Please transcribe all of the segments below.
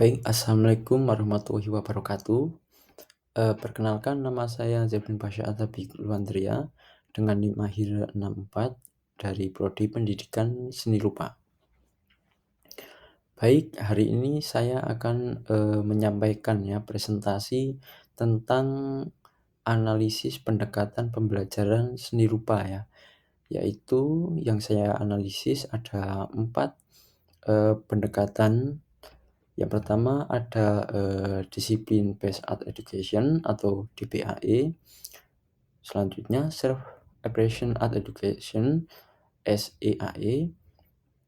Baik, assalamualaikum warahmatullahi wabarakatuh. Perkenalkan nama saya Zefrin Pasha Atabi Luandria dengan NIM akhir 64 dari Prodi Pendidikan Seni Rupa. Baik, hari ini saya akan menyampaikan presentasi tentang analisis pendekatan pembelajaran seni rupa yaitu yang saya analisis ada 4 pendekatan. Yang pertama ada disiplin Based Art Education atau DBAE. Selanjutnya Self Expression Art Education SEAE.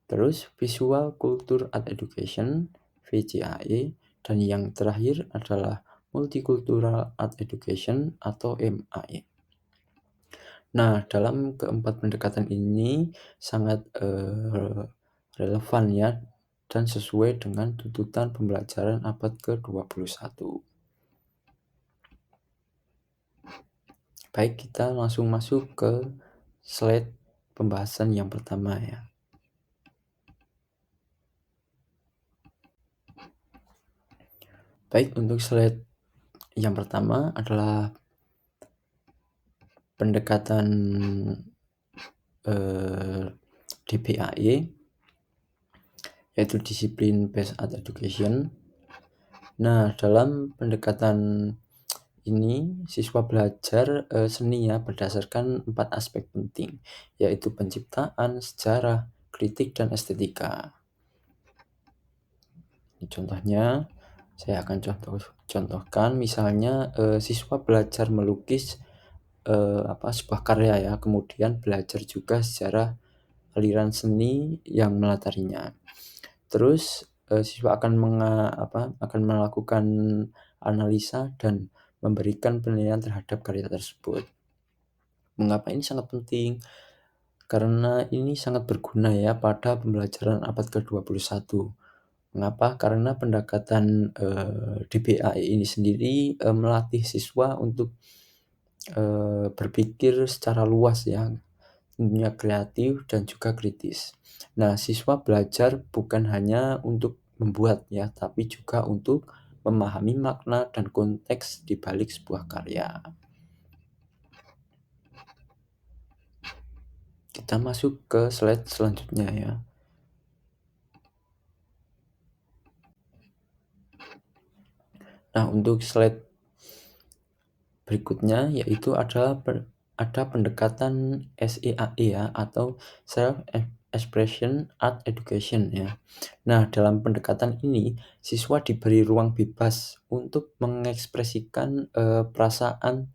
Terus Visual Culture Art Education VCAE. Dan yang terakhir adalah Multicultural Art Education atau MAE. Nah, dalam keempat pendekatan ini sangat relevan dan sesuai dengan tuntutan pembelajaran abad ke-21. Baik, kita langsung masuk ke slide pembahasan yang pertama Baik, untuk slide yang pertama adalah pendekatan DBAE, yaitu disiplin Based Art Education. Nah, dalam pendekatan ini siswa belajar seni berdasarkan 4 aspek penting, yaitu penciptaan, sejarah, kritik, dan estetika. Ini contohnya, saya akan contohkan misalnya siswa belajar melukis sebuah karya kemudian belajar juga sejarah aliran seni yang melatarinya. Terus siswa akan melakukan analisa dan memberikan penilaian terhadap karya tersebut. Mengapa ini sangat penting? Karena ini sangat berguna pada pembelajaran abad ke-21. Mengapa? Karena pendekatan DBAE ini sendiri melatih siswa untuk berpikir secara luas tentunya kreatif dan juga kritis. Nah, siswa belajar bukan hanya untuk membuat tapi juga untuk memahami makna dan konteks di balik sebuah karya. Kita masuk ke slide selanjutnya Nah, untuk slide berikutnya yaitu ada pendekatan SEAE atau Self Expression Art Education Nah, dalam pendekatan ini siswa diberi ruang bebas untuk mengekspresikan perasaan,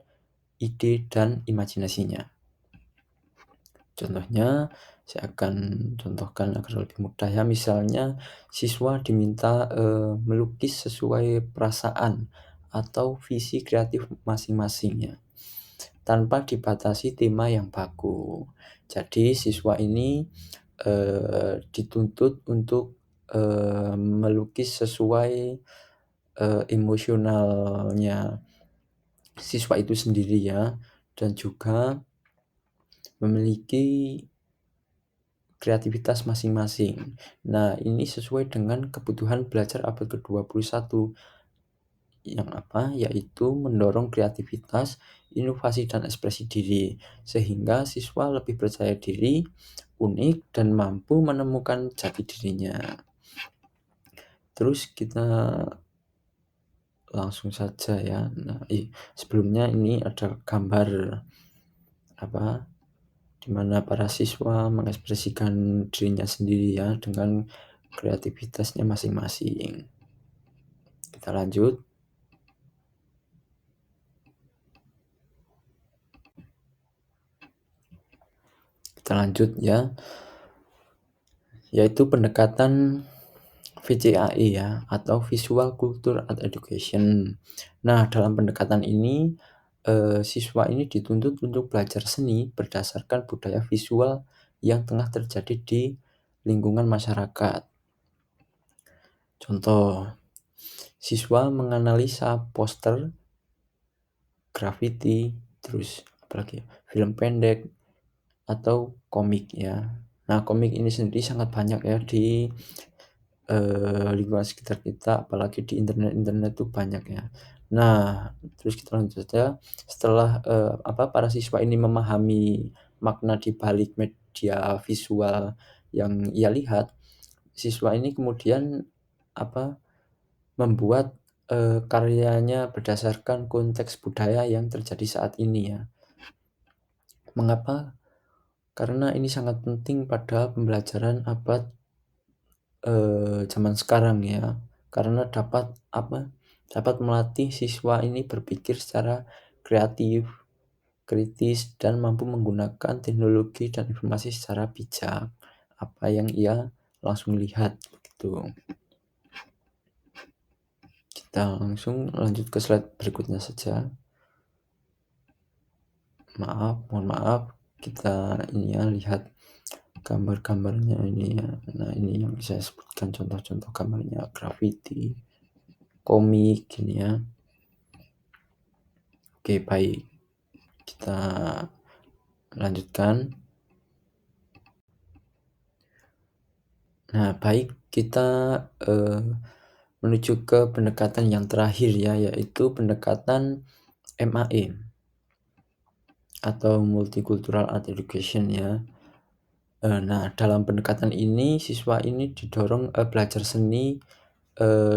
ide, dan imajinasinya. Contohnya, saya akan contohkan agar lebih mudah misalnya siswa diminta melukis sesuai perasaan atau visi kreatif masing-masing tanpa dibatasi tema yang baku. Jadi siswa ini dituntut untuk melukis sesuai emosionalnya siswa itu sendiri dan juga memiliki kreativitas masing-masing. Nah, ini sesuai dengan kebutuhan belajar abad ke-21 yaitu mendorong kreativitas, inovasi, dan ekspresi diri, sehingga siswa lebih percaya diri, unik, dan mampu menemukan jati dirinya. Terus kita langsung saja Nah, sebelumnya ini ada gambar di mana para siswa mengekspresikan dirinya sendiri dengan kreativitasnya masing-masing. Kita lanjut. Yaitu pendekatan VCAE atau Visual Culture Art Education. Nah, dalam pendekatan ini siswa ini dituntut untuk belajar seni berdasarkan budaya visual yang tengah terjadi di lingkungan masyarakat. Contoh, siswa menganalisa poster, grafiti, terus apalagi film pendek atau komik Nah, komik ini sendiri sangat banyak di lingkungan sekitar kita, apalagi di internet tuh banyak ya. Nah, terus kita lanjut saja, setelah, para siswa ini memahami makna di balik media visual yang ia lihat, siswa ini kemudian, apa, membuat, karyanya berdasarkan konteks budaya yang terjadi saat ini ya. Mengapa? Karena ini sangat penting pada pembelajaran zaman sekarang ya, karena dapat melatih siswa ini berpikir secara kreatif, kritis, dan mampu menggunakan teknologi dan informasi secara bijak, apa yang ia langsung lihat, gitu. Kita langsung lanjut ke slide berikutnya saja. Mohon maaf, kita ini ya, lihat gambar-gambarnya ini ya. Nah, ini yang saya sebutkan contoh-contoh gambarnya, graffiti, komik gini ya. Oke, baik. Kita lanjutkan. Nah, baik, kita menuju ke pendekatan yang terakhir ya, yaitu pendekatan MAE atau Multicultural Art Education ya. Nah, dalam pendekatan ini siswa ini didorong belajar seni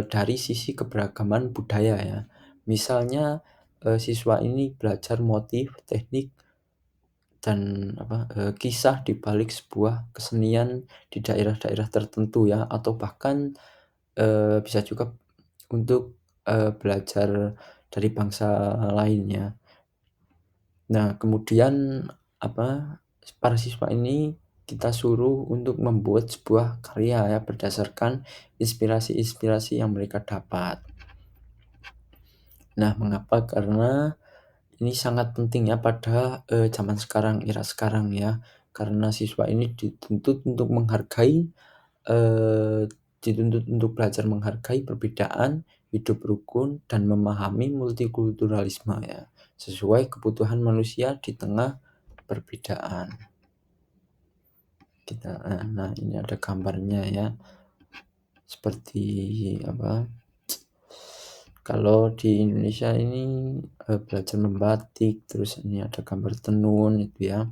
dari sisi keberagaman budaya ya. Misalnya siswa ini belajar motif, teknik, dan kisah di balik sebuah kesenian di daerah-daerah tertentu ya, atau bahkan bisa juga untuk belajar dari bangsa lainnya. Nah, kemudian para siswa ini kita suruh untuk membuat sebuah karya ya berdasarkan inspirasi-inspirasi yang mereka dapat. Nah, mengapa? Karena ini sangat penting ya pada zaman sekarang, era sekarang ya. Karena siswa ini eee, dituntut untuk belajar menghargai perbedaan, hidup rukun, dan memahami multikulturalisme ya, sesuai kebutuhan manusia di tengah perbedaan. Nah, ini ada gambarnya ya, seperti kalau di Indonesia ini belajar membatik, terus ini ada gambar tenun itu ya.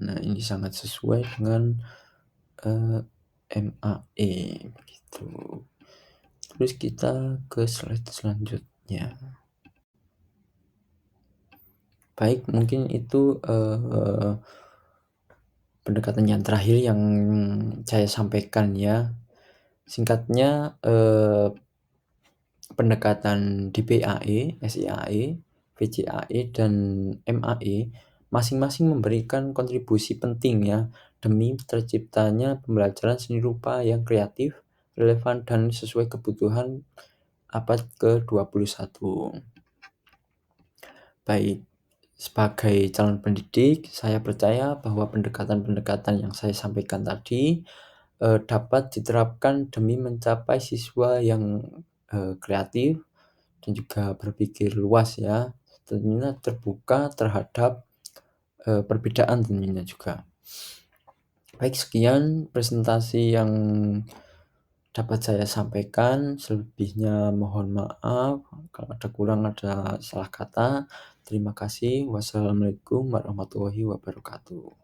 Nah, ini sangat sesuai dengan MAE begitu. Terus kita ke slide selanjutnya. Baik, mungkin itu pendekatan yang terakhir yang saya sampaikan ya. Singkatnya, pendekatan DPAE, SIAE, VCAE, dan MAE masing-masing memberikan kontribusi penting ya demi terciptanya pembelajaran seni rupa yang kreatif, relevan, dan sesuai kebutuhan abad ke-21. Baik, sebagai calon pendidik, saya percaya bahwa pendekatan-pendekatan yang saya sampaikan tadi dapat diterapkan demi mencapai siswa yang kreatif dan juga berpikir luas ya, tentunya terbuka terhadap perbedaan tentunya juga. Baik, sekian presentasi yang dapat saya sampaikan, selebihnya mohon maaf kalau ada kurang, ada salah kata. Terima kasih. Wassalamualaikum warahmatullahi wabarakatuh.